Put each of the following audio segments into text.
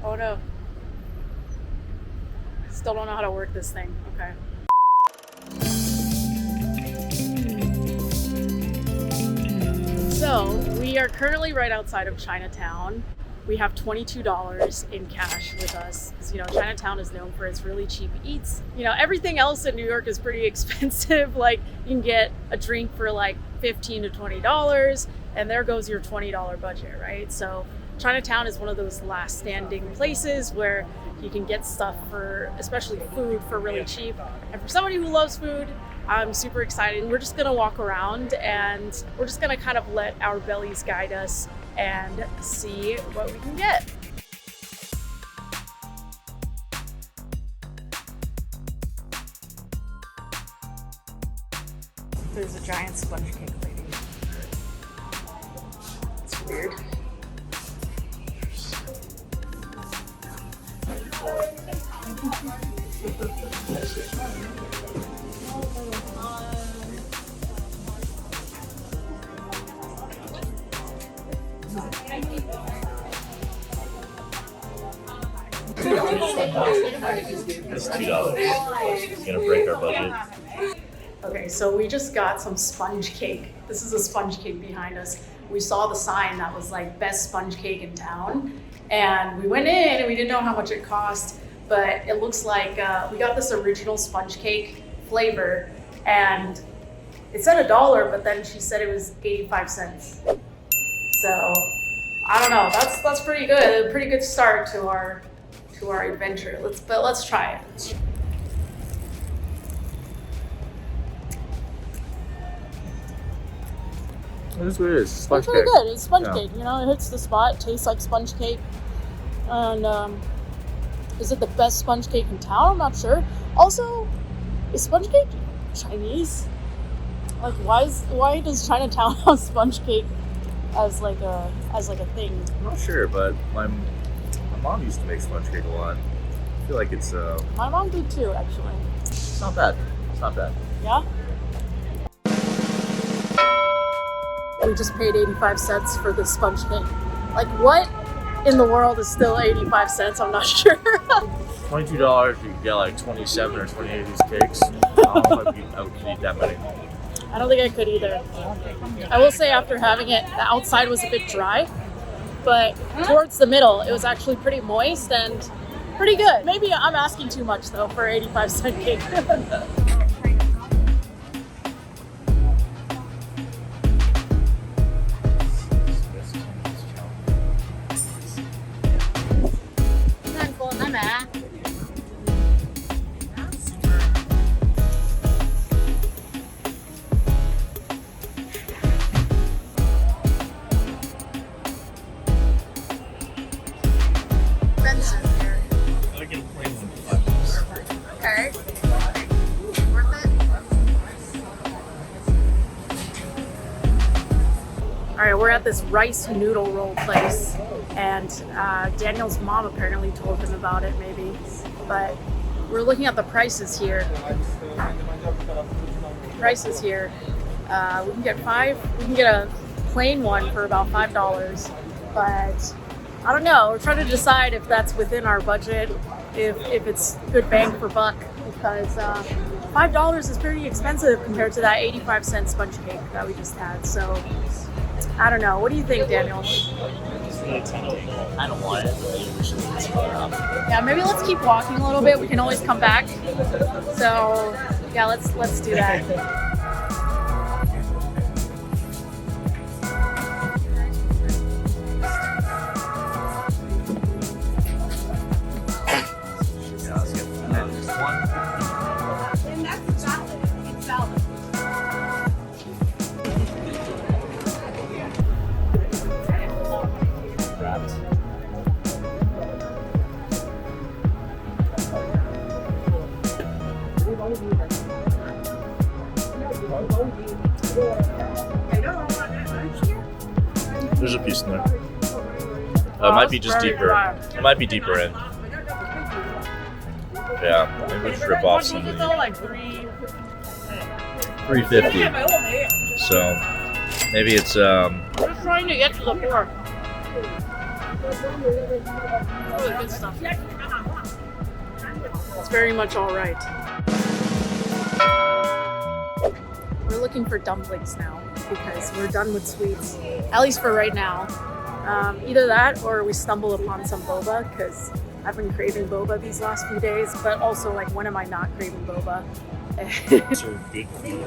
Oh no. Still don't know how to work this thing. Okay. So we are currently right outside of Chinatown. We have $22 in cash with us. You know, Chinatown is known for its really cheap eats. You know, everything else in New York is pretty expensive. Like you can get a drink for like $15 to $20 and there goes your $20 budget, right? So Chinatown is one of those last standing places where you can get stuff for, especially food, for really cheap. And for somebody who loves food, I'm super excited. We're just gonna walk around and we're just gonna kind of let our bellies guide us and see what we can get. There's a giant sponge cake lady. It's weird. It's $2. It's gonna break our budget. Okay, so we just got some sponge cake. This is a sponge cake behind us. We saw the sign that was like best sponge cake in town. And we went in and we didn't know how much it cost, but it looks like we got this original sponge cake flavor and it said $1, but then she said it was 85 cents. So I don't know, that's pretty good. A pretty good start to our adventure. Let's try it. It's weird. It's sponge It's really cake. good. It's sponge Yeah. cake. You know, it hits the spot. It tastes like sponge cake. And is it the best sponge cake in town? I'm not sure. Also, is sponge cake Chinese? Like, why does Chinatown have sponge cake as like a thing? I'm not sure, but my mom used to make sponge cake a lot. I feel like it's My mom did too, actually. it's not bad. It's not bad. Yeah. We just paid 85 cents for this sponge cake. Like, what in the world is still 85 cents? I'm not sure. $22, you can get like 27 or 28 of these cakes. I don't know if I could eat that many. I don't think I could either. I will say after having it, the outside was a bit dry, but towards the middle, it was actually pretty moist and pretty good. Maybe I'm asking too much though for 85-cent cake. Okay. Worth it? All right, we're at this rice noodle roll place, and Daniel's mom apparently told him about it, maybe. But we're looking at the prices here. We can get five. We can get a plain one for about $5, but I don't know. We're trying to decide if that's within our budget, if it's good bang for buck, because $5 is pretty expensive compared to that 85-cent sponge cake that we just had. So I don't know. What do you think, Daniel? I don't want it. Maybe we should explore it. Yeah, maybe let's keep walking a little bit. We can always come back. So yeah, let's do that. There's a piece in there. It might be just deeper. It might be deeper in. Yeah, maybe we should rip off some of the $3.50. So maybe it's We're just trying to get to the pork. Really good stuff. It's very much all right. We're looking for dumplings now because we're done with sweets, at least for right now. Either that or we stumble upon some boba because I've been craving boba these last few days, but also like when am I not craving boba? So big food.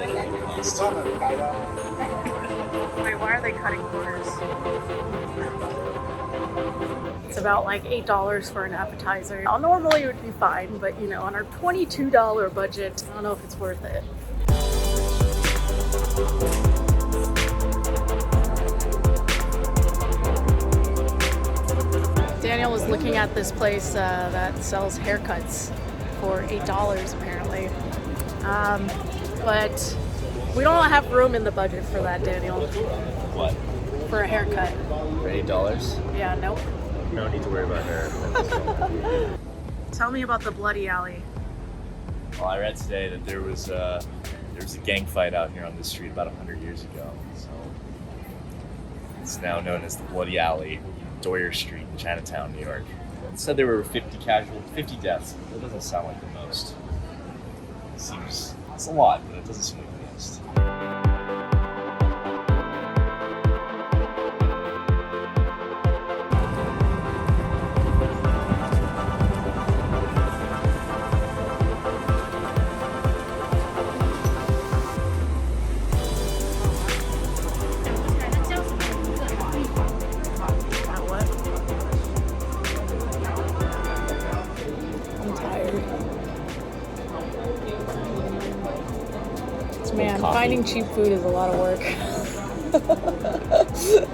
Wait, why are they cutting corners? It's about like $8 for an appetizer. Now, normally it would be fine, but you know, on our $22 budget, I don't know if it's worth it. Daniel was looking at this place that sells haircuts for $8 apparently. But we don't have room in the budget for that, Daniel. What? For a haircut. For $8? Yeah, nope. No need to worry about her. Tell me about the Bloody Alley. Well, I read today that there was a gang fight out here on this street about 100 years ago. So it's now known as the Bloody Alley, Doyer Street in Chinatown, New York. It said there were 50 deaths. That doesn't sound like the most. It's a lot, but it doesn't seem like the most. Man, finding cheap food is a lot of work.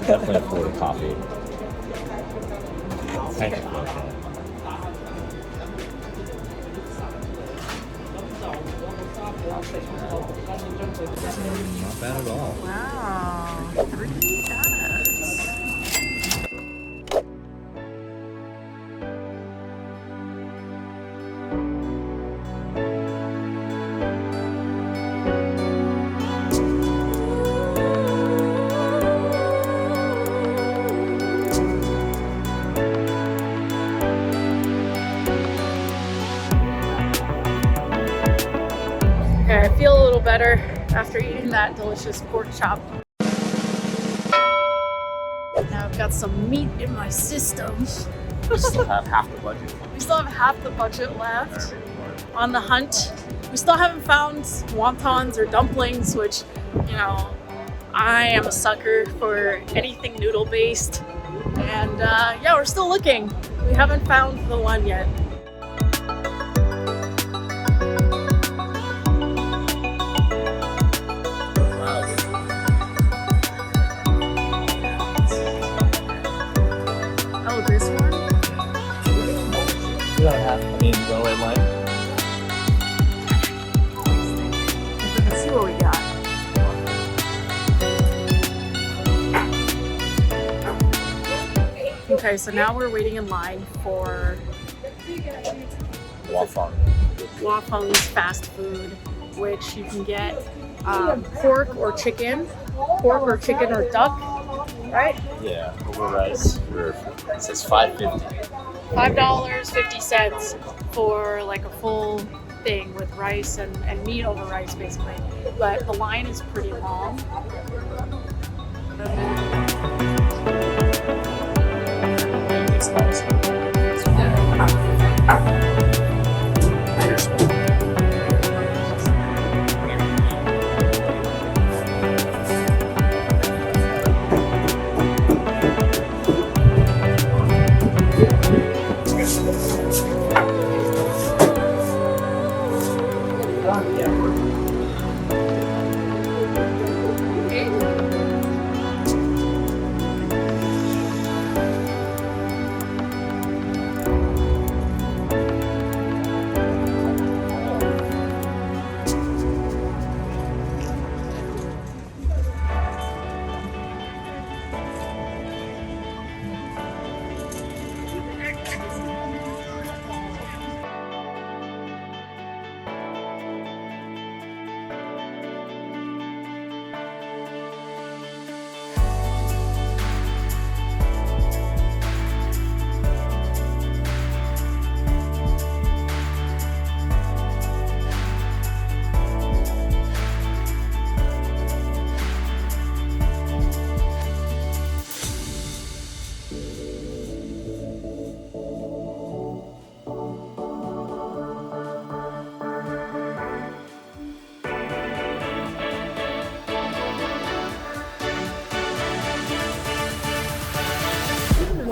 Definitely afford coffee. Thank you. Not bad at all. Wow, 3 donuts. I feel a little better after eating that delicious pork chop. Now I've got some meat in my system. We still have half the budget. We still have half the budget left. On the hunt. We still haven't found wontons or dumplings, which, you know, I am a sucker for anything noodle based. And yeah, we're still looking. We haven't found the one yet. Railway line. Let's see what we got. Okay, so now we're waiting in line for Wafeng's fast food, which you can get pork or chicken or duck, right? Yeah, over rice. It says $5.50. $5.50 for like a full thing with rice and meat over rice basically. But the line is pretty long.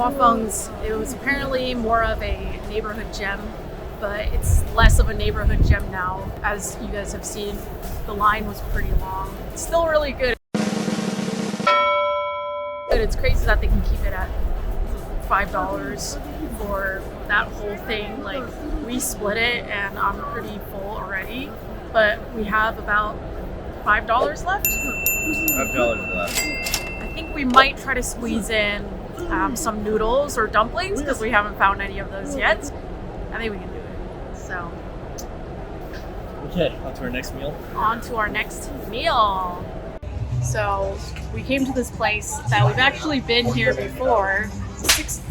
Wafeng's, it was apparently more of a neighborhood gem, but it's less of a neighborhood gem now. As you guys have seen, the line was pretty long. It's still really good. It's crazy that they can keep it at $5 for that whole thing. Like, we split it and I'm pretty full already, but we have about $5 left. $5 left. I think we might try to squeeze in some noodles or dumplings because we haven't found any of those yet. I think we can do it. So, Okay, on to our next meal. on to our next meal. So we came to this place that we've actually been here before.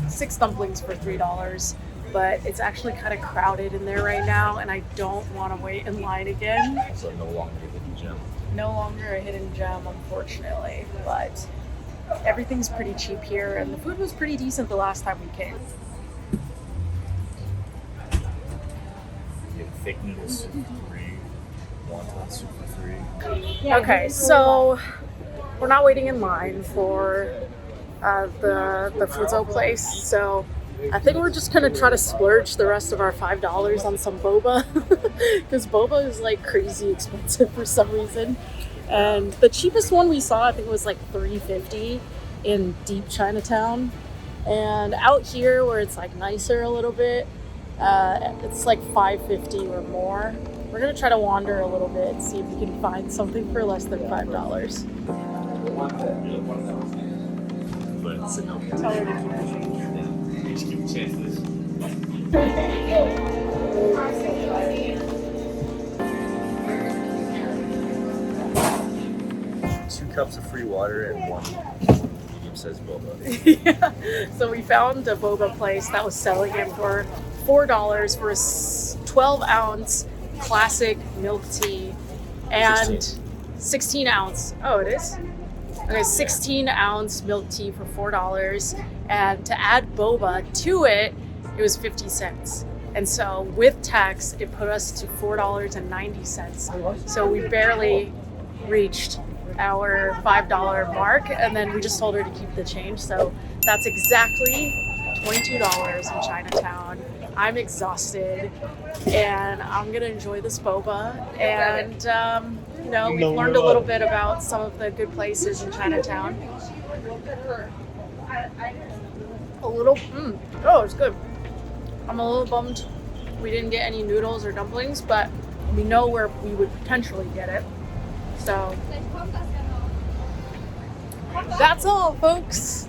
Six dumplings for $3, but it's actually kind of crowded in there right now, and I don't want to wait in line again. So no longer a hidden gem. No longer a hidden gem, unfortunately, but everything's pretty cheap here, and the food was pretty decent the last time we came. You have thick noodle soup for free, wonton soup for free. Okay, so we're not waiting in line for the Fuzo place, so I think we're just gonna try to splurge the rest of our $5 on some boba, because boba is like crazy expensive for some reason. And the cheapest one we saw, I think, was like $3.50 in deep Chinatown. And out here, where it's like nicer a little bit, it's like $5.50 or more. We're gonna try to wander a little bit and see if we can find something for less than $5. But it's a no. Tell her to keep the change. Just give a chance. 2 cups of free water and 1 medium-sized boba. Yeah. So we found a boba place that was selling it for $4 for a 12-ounce classic milk tea and 16 ounce. Oh, it is? Okay, 16-ounce milk tea for $4. And to add boba to it, it was 50 cents. And so with tax, it put us to $4.90. So we barely reached our $5 mark, and then we just told her to keep the change. So that's exactly $22 in Chinatown. I'm exhausted, and I'm gonna enjoy this boba. And you know, we've learned a little bit about some of the good places in Chinatown. A little, oh, it's good. I'm a little bummed we didn't get any noodles or dumplings, but we know where we would potentially get it. So that's all, folks.